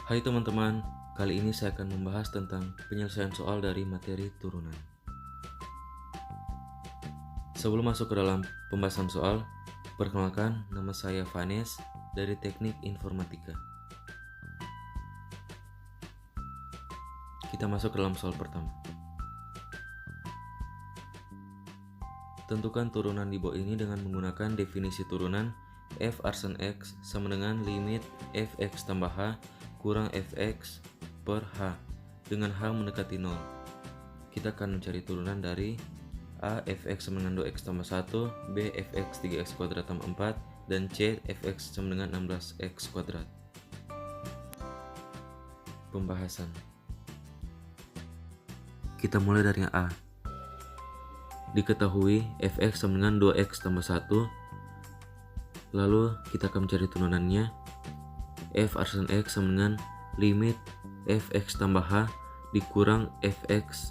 Hai teman-teman, kali ini saya akan membahas tentang penyelesaian soal dari materi turunan. Sebelum masuk ke dalam pembahasan soal, perkenalkan nama saya Vanes dari Teknik Informatika. Kita masuk ke dalam soal pertama. Tentukan turunan di bawah ini dengan menggunakan definisi turunan f arsen x sama dengan limit fx tambah h kurang fx per h dengan h mendekati 0. Kita akan mencari turunan dari a fx sama dengan 2x tambah 1, b fx 3x kuadrat tambah 4, dan c fx sama dengan 16x kuadrat. Pembahasan. Kita mulai dari yang a. Diketahui fx sama dengan 2x tambah 1. Lalu kita akan mencari turunannya. F arsen x sama dengan limit fx tambah h dikurang fx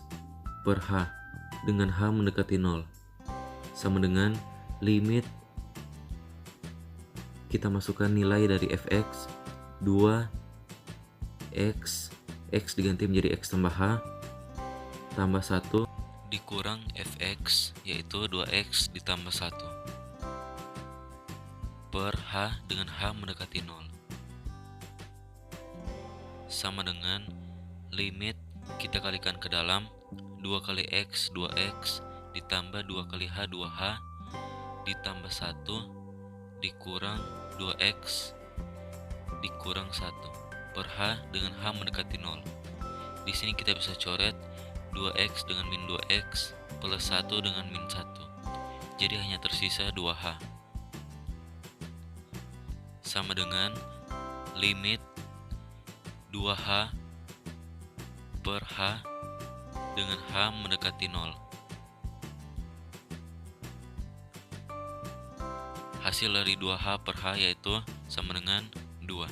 per h dengan h mendekati 0 sama dengan limit, kita masukkan nilai dari fx 2x, x diganti menjadi x tambah h tambah 1 dikurang fx yaitu 2x ditambah 1 per h dengan h mendekati 0 sama dengan limit, kita kalikan ke dalam 2 kali x 2x ditambah 2 kali h 2h ditambah 1 dikurang 2x dikurang 1 per h dengan h mendekati 0. Di sini kita bisa coret 2x dengan min 2x plus 1 dengan min 1. Jadi hanya tersisa 2h. Sama dengan limit 2h per h dengan h mendekati 0. Hasil dari 2h per h yaitu sama dengan 2.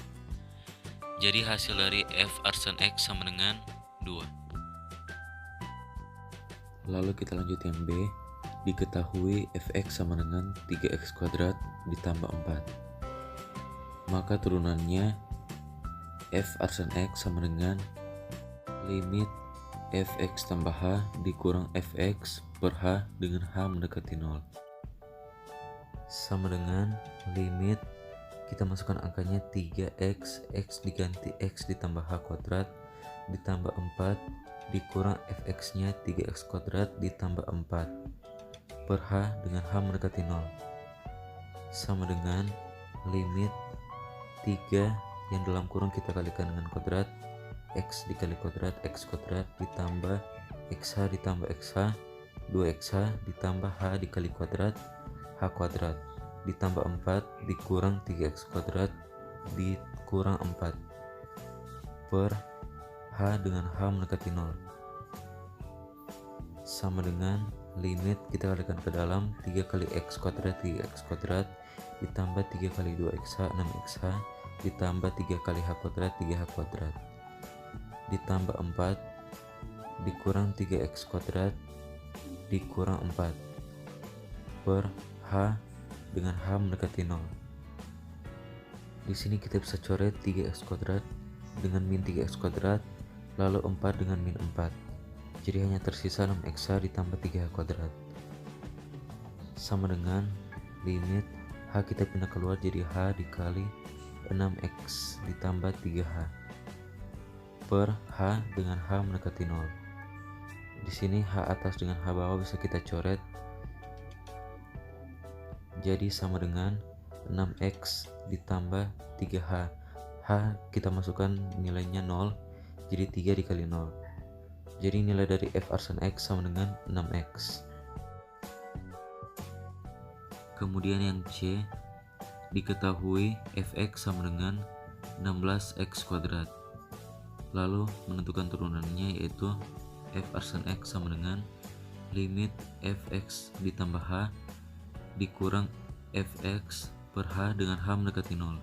Jadi hasil dari f arsen x sama dengan 2. Lalu kita lanjut yang B. Diketahui fx sama dengan 3x kuadrat ditambah 4. Maka turunannya f arsen x sama dengan limit fx tambah h dikurang fx per h dengan h mendekati 0 sama dengan limit, kita masukkan angkanya 3x, x diganti x ditambah h kuadrat ditambah 4 dikurang fx nya 3x kuadrat ditambah 4 per h dengan h mendekati 0 sama dengan limit 3 yang dalam kurung kita kalikan dengan kuadrat, x dikali kuadrat x kuadrat ditambah xh ditambah xh 2xh ditambah h dikali kuadrat h kuadrat ditambah 4 dikurang 3x kuadrat dikurang 4 per h dengan h mendekati 0 sama dengan limit, kita kalikan ke dalam 3 kali x kuadrat 3x kuadrat ditambah 3 kali 2xh 6xh ditambah 3 kali h kuadrat 3h kuadrat ditambah 4 dikurang 3x kuadrat dikurang 4 per h dengan h mendekati 0. Di sini kita bisa coret 3x kuadrat dengan min 3x kuadrat lalu 4 dengan min 4. Jadi hanya tersisa 6x ditambah 3h kuadrat sama dengan limit h kita pindah keluar jadi h dikali 6x ditambah 3h per h dengan h mendekati 0. Di sini h atas dengan h bawah bisa kita coret. Jadi sama dengan 6x ditambah 3h. H kita masukkan nilainya 0. Jadi 3 dikali 0. Jadi nilai dari f arsen x sama dengan 6x. Kemudian yang C, diketahui fx sama dengan 16x kuadrat. Lalu menentukan turunannya yaitu f arsen x sama dengan limit fx ditambah h dikurang fx per h dengan h mendekati 0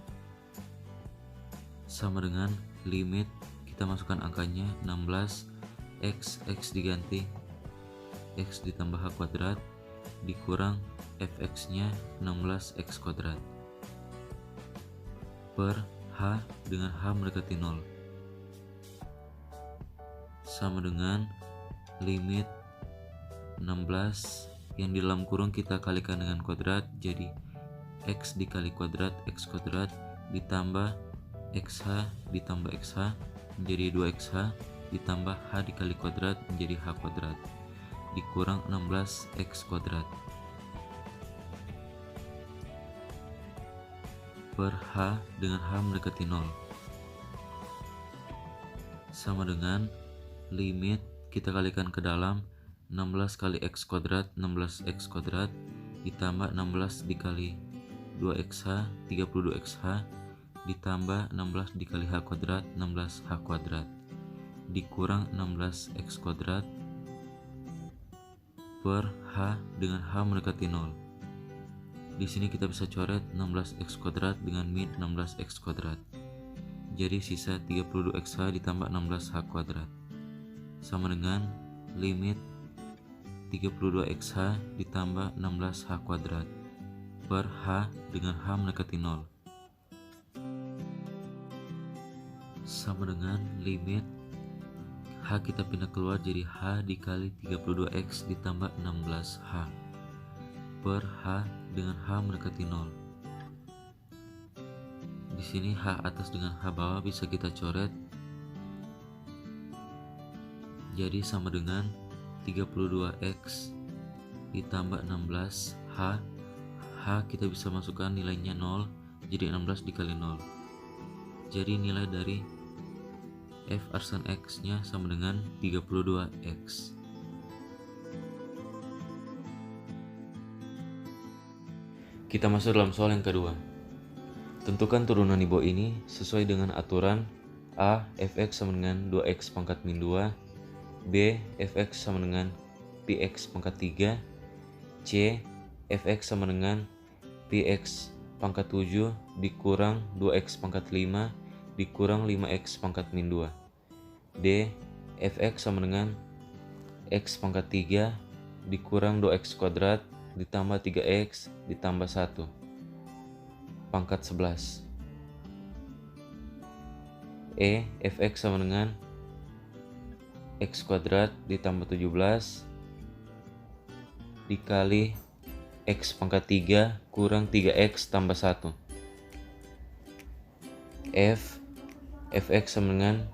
sama dengan limit, kita masukkan angkanya 16x, x diganti x ditambah h kuadrat dikurang fx nya 16x kuadrat per h dengan h mendekati 0 sama dengan limit 16 yang di dalam kurung kita kalikan dengan kuadrat, jadi x dikali kuadrat x kuadrat ditambah xh ditambah xh menjadi 2xh ditambah h dikali kuadrat menjadi h kuadrat dikurang 16x kuadrat per h dengan h mendekati 0 sama dengan limit kita kalikan ke dalam 16 kali x kuadrat 16x kuadrat ditambah 16 dikali 2xh 32xh ditambah 16 dikali h kuadrat 16h kuadrat dikurang 16x kuadrat per h dengan h mendekati 0. Di sini kita bisa coret 16x kuadrat dengan min 16x kuadrat. Jadi sisa 32xh ditambah 16h kuadrat sama dengan limit 32xh ditambah 16h kuadrat per h dengan h mendekati 0 sama dengan limit h kita pindah keluar jadi h dikali 32x ditambah 16h per h dengan h mendekati 0. Di sini h atas dengan h bawah bisa kita coret jadi sama dengan 32x ditambah 16h h kita bisa masukkan nilainya 0 jadi 16 dikali 0 jadi nilai dari f arsan x nya sama dengan 32x. Kita masuk dalam soal yang kedua. Tentukan turunan di bawah ini sesuai dengan aturan a fx sama dengan 2x pangkat min 2, b fx sama dengan px pangkat 3, c fx sama dengan px pangkat 7 dikurang 2x pangkat 5 dikurang 5x pangkat min 2, d fx sama dengan x pangkat 3 dikurang 2x kuadrat ditambah 3x ditambah 1 pangkat 11, e fx sama dengan x kuadrat ditambah 17 dikali x pangkat 3 kurang 3x tambah 1 fx sama dengan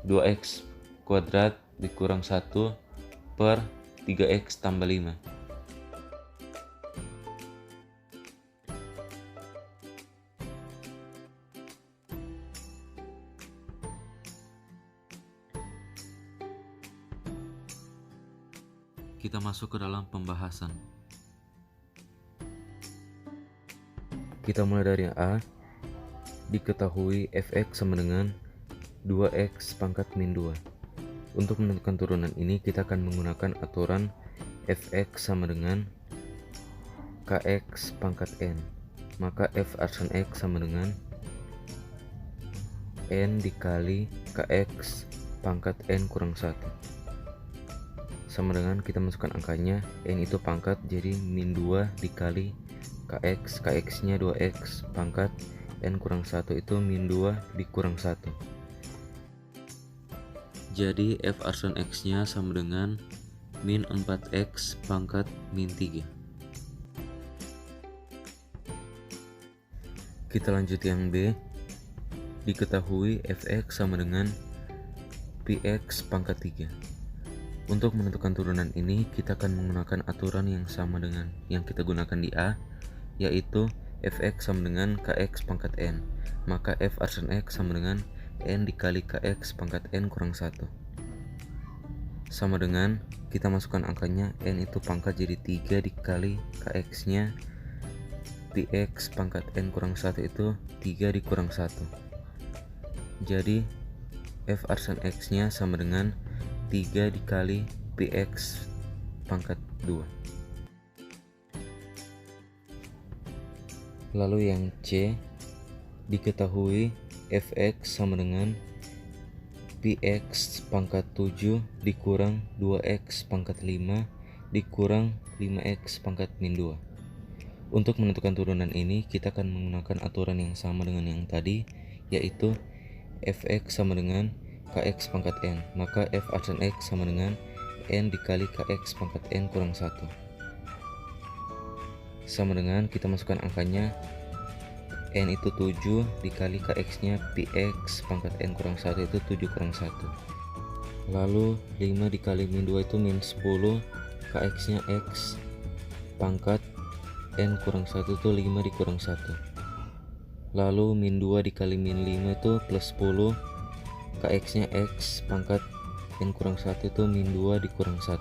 2x kuadrat dikurang 1 per 3x tambah 5. Kita masuk ke dalam pembahasan. Kita mulai dari A. Diketahui fx sama dengan 2x pangkat min 2. Untuk menentukan turunan ini kita akan menggunakan aturan fx sama dengan kx pangkat n. Maka f arsan x sama dengan n dikali kx pangkat n kurang 1 sama dengan kita masukkan angkanya, n itu pangkat jadi min 2 dikali kx, kx nya 2x pangkat n kurang 1 itu min 2 dikurang 1. Jadi f arsan x nya sama dengan min 4x pangkat min 3. Kita lanjut yang B. Diketahui fx sama dengan px pangkat 3. Untuk menentukan turunan ini, kita akan menggunakan aturan yang sama dengan yang kita gunakan di A, yaitu fx sama dengan kx pangkat n. Maka f arsan x sama dengan n dikali kx pangkat n kurang 1. Sama dengan kita masukkan angkanya, n itu pangkat jadi 3 dikali kx nya px pangkat n kurang 1 itu 3 dikurang 1. Jadi f arsan x nya sama dengan 3 dikali px pangkat 2. Lalu yang C, diketahui fx sama dengan px pangkat 7 dikurang 2x pangkat 5 dikurang 5x pangkat min 2. Untuk menentukan turunan ini kita akan menggunakan aturan yang sama dengan yang tadi, yaitu fx sama dengan kx pangkat n, maka f arsan x sama dengan n dikali kx pangkat n kurang 1. Sama dengan kita masukkan angkanya, n itu 7 dikali kx nya px pangkat n kurang 1 itu 7 kurang 1. Lalu 5 dikali min 2 itu min 10, kx nya x pangkat n kurang 1 itu 5 dikurang 1. Lalu min 2 dikali min 5 itu plus 10, kx nya x pangkat n kurang 1 itu min 2 dikurang 1.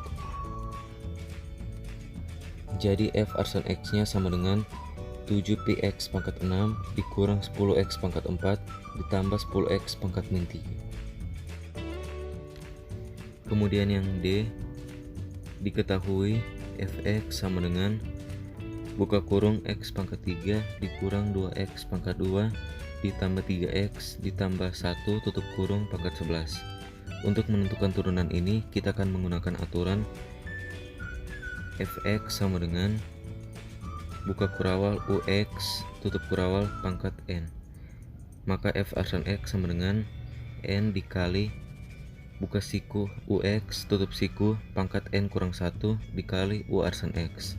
Jadi f arsan x nya sama dengan 7px pangkat 6 dikurang 10x pangkat 4 ditambah 10x pangkat min 3. Kemudian yang D, diketahui fx sama dengan buka kurung x pangkat 3 dikurang 2x pangkat 2 ditambah 3x ditambah 1 tutup kurung pangkat 11. Untuk menentukan turunan ini kita akan menggunakan aturan fx sama dengan buka kurawal ux tutup kurawal pangkat n. Maka f arsan x sama dengan n dikali buka siku ux tutup siku pangkat n kurang 1 dikali u arsan x.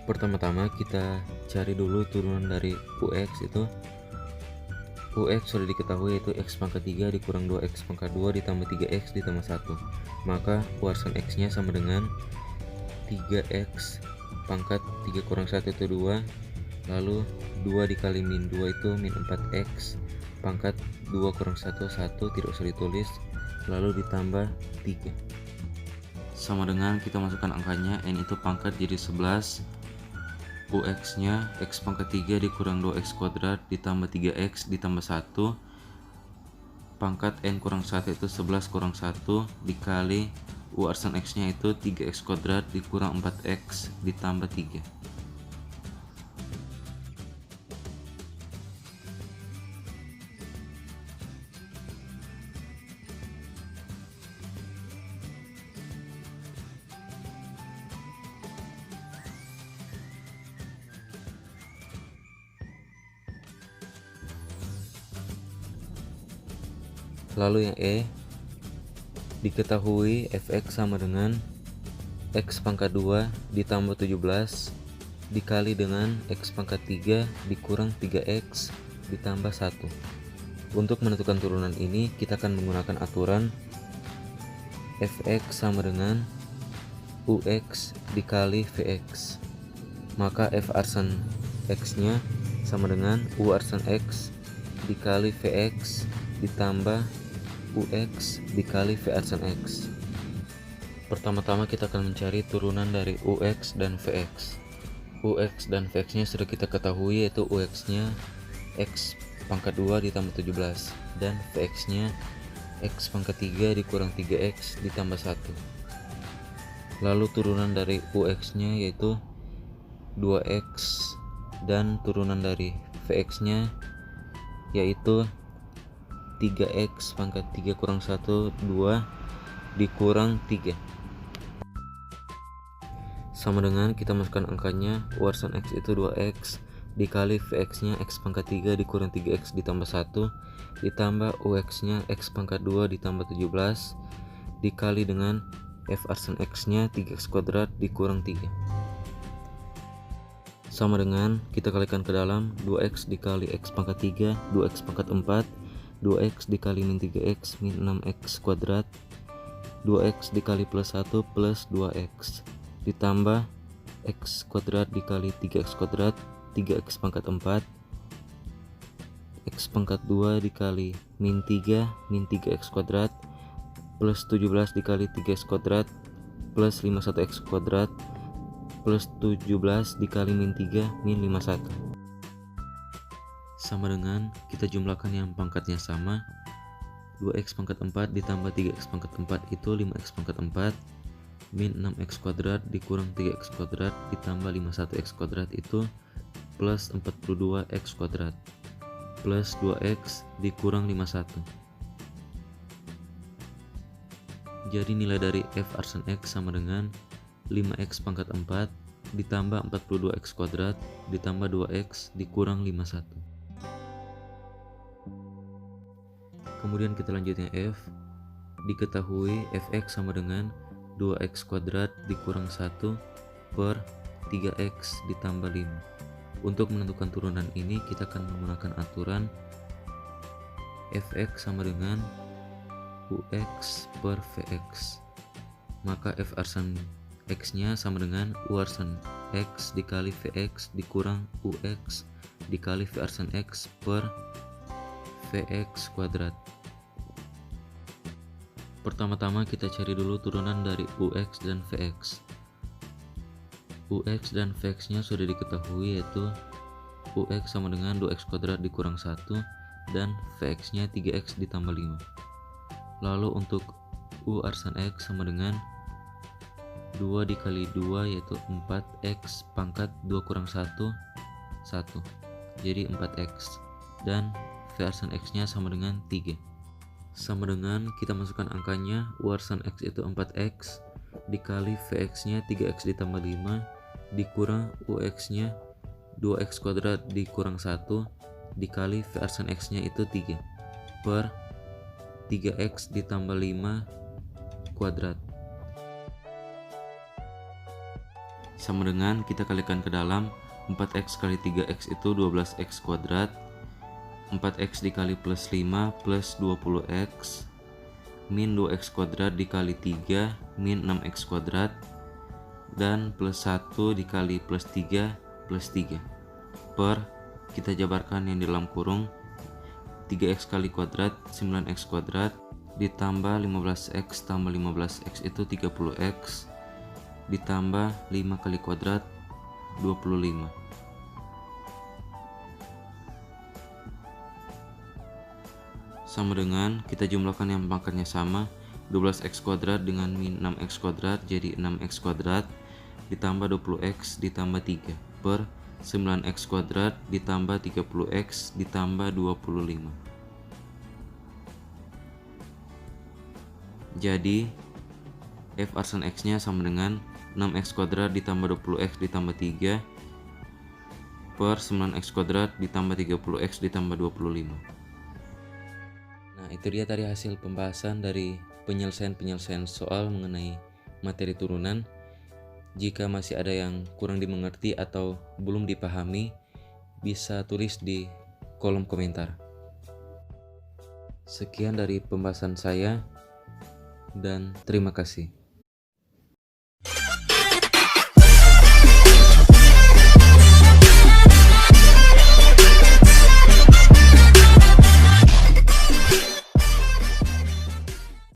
Pertama-tama kita cari dulu turunan dari ux itu. Ux sudah diketahui yaitu x pangkat 3 dikurang 2x pangkat 2 ditambah 3x ditambah 1. Maka u arsan x nya sama dengan 3x pangkat 3 kurang 1 itu 2, lalu 2 dikali min 2 itu min 4x pangkat 2 kurang 1 1 tidak usah ditulis, lalu ditambah 3 sama dengan kita masukkan angkanya, n itu pangkat jadi 11, ux nya x pangkat 3 dikurang 2x kuadrat ditambah 3x ditambah 1 pangkat n kurang 1 itu 11 kurang 1 dikali u arsan x nya itu 3x kuadrat dikurang 4x ditambah 3. Lalu yang E, diketahui fx sama dengan x pangkat 2 ditambah 17 dikali dengan x pangkat 3 dikurang 3x ditambah 1. Untuk menentukan turunan ini kita akan menggunakan aturan fx sama dengan ux dikali vx. Maka f arsan x nya sama dengan u arsan x dikali vx ditambah ux dikali v arsan x. Pertama-tama kita akan mencari turunan dari ux dan vx. Ux dan vx nya sudah kita ketahui yaitu ux nya x pangkat 2 ditambah 17 dan vx nya x pangkat 3 dikurang 3x ditambah 1. Lalu turunan dari ux nya yaitu 2x dan turunan dari vx nya yaitu 3x pangkat 3 kurang 1 2 dikurang 3 sama dengan kita masukkan angkanya, u arsan x itu 2x dikali vx nya x pangkat 3 dikurang 3x ditambah 1 ditambah ux nya x pangkat 2 ditambah 17 dikali dengan f arsan x nya 3x kuadrat dikurang 3 sama dengan kita kalikan ke dalam 2x dikali x pangkat 3 2x pangkat 4 2x dikali min 3x min 6x kuadrat 2x dikali plus 1 plus 2x ditambah x kuadrat dikali 3x kuadrat 3x pangkat 4 x pangkat 2 dikali min 3 min 3x kuadrat plus 17 dikali 3x kuadrat plus 51x kuadrat plus 17 dikali min 3 min 51 sama dengan kita jumlahkan yang pangkatnya sama. 2x pangkat 4 ditambah 3x pangkat 4 itu 5x pangkat 4 min 6x kuadrat dikurang 3x kuadrat ditambah 51x kuadrat itu plus 42x kuadrat plus 2x dikurang 51. Jadi nilai dari f arsan x sama dengan 5x pangkat 4 ditambah 42x kuadrat ditambah 2x dikurang 51. Kemudian kita lanjutnya F. Diketahui fx sama dengan 2x kuadrat dikurang 1 per 3x ditambah 5. Untuk menentukan turunan ini kita akan menggunakan aturan fx sama dengan ux per vx. Maka f arsan x nya sama dengan u arsan x dikali vx dikurang ux dikali v arsan x per vx kuadrat. Pertama-tama kita cari dulu turunan dari ux dan vx. Ux dan vx nya sudah diketahui, yaitu ux sama dengan 2x kuadrat dikurang 1 dan vx nya 3x ditambah 5. Lalu untuk u arsan x sama dengan 2 dikali 2 yaitu 4x pangkat 2 kurang 1 1, jadi 4x, dan v arsan x nya sama dengan 3. Sama dengan kita masukkan angkanya, u arsan x itu 4x dikali vx nya 3x ditambah 5 dikurang ux nya 2x kuadrat dikurang 1 dikali v arsan x nya itu 3 per 3x ditambah 5 kuadrat. Sama dengan kita kalikan ke dalam, 4x kali 3x itu 12x kuadrat, 4x dikali plus 5 plus 20x min 2x kuadrat dikali 3 min 6x kuadrat dan plus 1 dikali plus 3 plus 3 per, kita jabarkan yang di dalam kurung, 3x kali kuadrat 9x kuadrat ditambah 15x tambah 15x itu 30x ditambah 5 kali kuadrat 25. Sama dengan kita jumlahkan yang pangkatnya sama, 12x kuadrat dengan min 6x kuadrat jadi 6x kuadrat ditambah 20x ditambah 3 per 9x kuadrat ditambah 30x ditambah 25. Jadi f arsan x nya sama dengan 6x kuadrat ditambah 20x ditambah 3 per 9x kuadrat ditambah 30x ditambah 25. Nah, itu dia tadi hasil pembahasan dari penyelesaian soal mengenai materi turunan. Jika masih ada yang kurang dimengerti atau belum dipahami, bisa tulis di kolom komentar. Sekian dari pembahasan saya dan terima kasih.